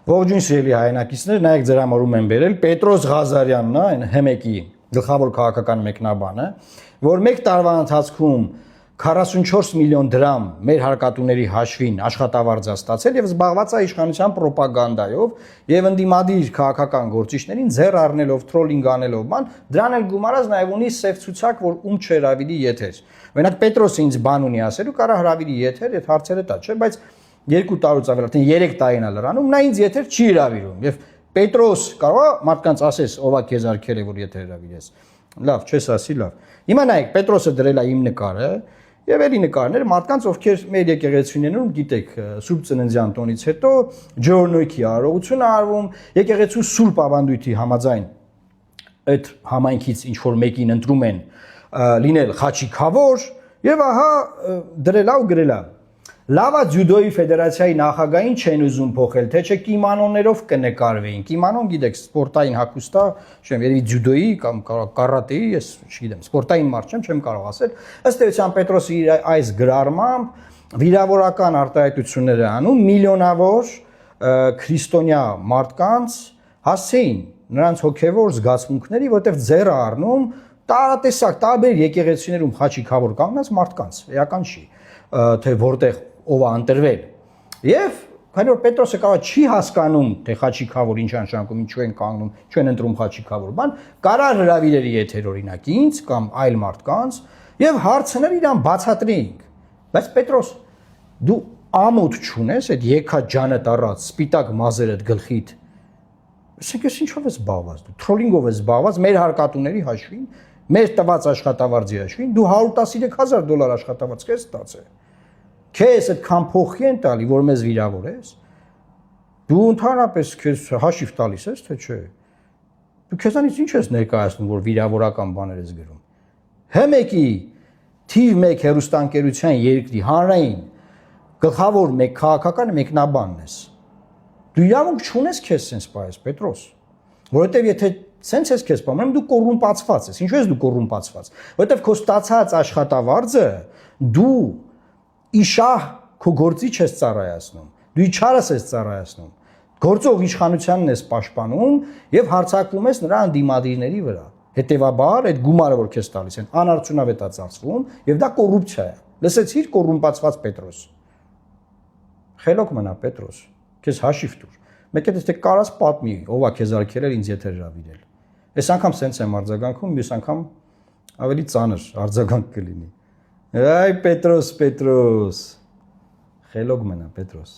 Ողջույն սիրելի հայրենակիցներ, նայեք ձեր համար ում եմ բերել Պետրոս Ղազարյանն է, այն Հեմեկի գլխավոր քաղաքական մեկնաբանը, որ մեկ տարվա ընթացքում 44 միլիոն դրամ մեր հարկատուների հաշվին աշխատավարձ է ստացել եւ զբաղված է իշխանության ռոպագանդայով եւ ընդդիմադիր քաղաքական գործիչներին ձեռ առնելով, թրոլինգ անելով, ման դրան էլ գումարած նաեւ ունի սև ցուցակ, որ ում չհրավիրի եթեր։ Մենակ Պետրոսը ինձ բան ունի ասելու, կարա հրավիրի եթեր, այդ հարցերը տա, չէ, բայց 2 տարուց ավել, արդեն 3 տարին է լրանում, նա ինձ եթեր չի հրավիրում եւ Պետրոս կարող է մարդկանց ասես, ով է քեզ արկել է, որ եթեր հրավիրես։ Լավ, չես ասի, լավ։ Հիմա նայեք, Պետրոսը դրել է իմ նկարը եւ էլի նկարներ մարդկանց, ովքեր մեր եկեղեցիներում, գիտեք, Սուրբ Ծննդյան տոնից հետո ջորնոյքի արարողություն է արվում, եկեղեցու Սուրբ ավանդույթի համաձայն այդ համայնքից ինչ որ մեկին ընտրում են լինել խաչիկավոր եւ ահա դրել է ու գրել է Լավա ձյուդոյի ֆեդերացիայի նախագահին չեն ուզում փոխել, թե չէ կիմանոներով կնկարվեին։ Կիմանոն գիտեք, սպորտային հագուստ է, չեմ, երևի ձյուդոյի կամ կարատեի, ես չգիտեմ, սպորտային մարդ չեմ կարող ասել։ Ըստ էության Պետրոսի իր այս գրառմամբ վիրավորական արտահայտություններ է անում միլիոնավոր քրիստոնյա մարդկանց հասցեին նրանց հոգևոր զգացմունքների, որտեղ ձեռը առնում տարատեսակ տարբեր եկեղեցիներում խաչիկավոր կանգնած մարդկանց, էական չի, թե որտեղ ով է ընտրվել։ Եվ քանի որ Պետրոսը կարող չի հասկանում, թե խաչիկավոր ինչ նշանակում, ինչու են կանգնում, ինչու են ընտրում խաչիկավոր բան, կարա հրավիրելի եթեր օրինակ ինձ կամ այլ մարդկանց եւ հարցնել իրան բացատրեինք։ Բայց Պետրոս, դու ամոթ չունես այդ եկա ջանը տարած սպիտակ մազերդ գլխիդ։ Ասենք ես ինչով ես զբաղված դու, թրոլինգով ես զբաղված մեր հարկատուների հաշվին, մեր տված աշխատավարձի հաշվին, դու $113,000 աշխատավարձ քեզ ստացել։ Քեզ այդքան փոխի են տալի, որ մեզ վիրավորես։ Դու ընդհանրապես քեզ հաշիվ տալիս ես, թե չէ։ Դու քեզանից ինչ ես ներկայացնում, որ վիրավորական բաներ ես գրում։ Հեմեկի թիվ 1 հեռուստաընկերության երկրի հանրային գլխավոր մեկ քաղաքական մեկնաբանն ես։ Դու իրավունք չունես քեզ sense պայես, Պետրոս, որովհետև եթե sense ես քեզ պայում, դու կոռումպացված ես։ Ինչու ես դու կոռումպացված։ Որովհետև քո ստացած աշխատավարձը դու իշահ քո գործիչ ես ծառայացնում, դու իչարս ես ծառայացնում, գործող իշխանությանն ես պաշտպանում եւ հարձակվում ես նրա անդիմադիրների վրա։ Հետևաբար այդ գումարը, որ քեզ տալիս են, անարդյունավետ է ծախսվում եւ դա կոռուպցիա է։ Լսեցիր կոռումպացված Պետրոս։ Խելոք մնա Պետրոս, քեզ հաշիվ տուր։ Մեկ էլ եթե կարաս պատմի, ով է քեզ արկել էր ինձ եթեր հրավիրել։ Այս անգամ սենց եմ արձագանքում, մյուս անգամ ավելի ծանր արձագանք կլինի։ Այ Պետրոս, խելոք մնա Պետրոս։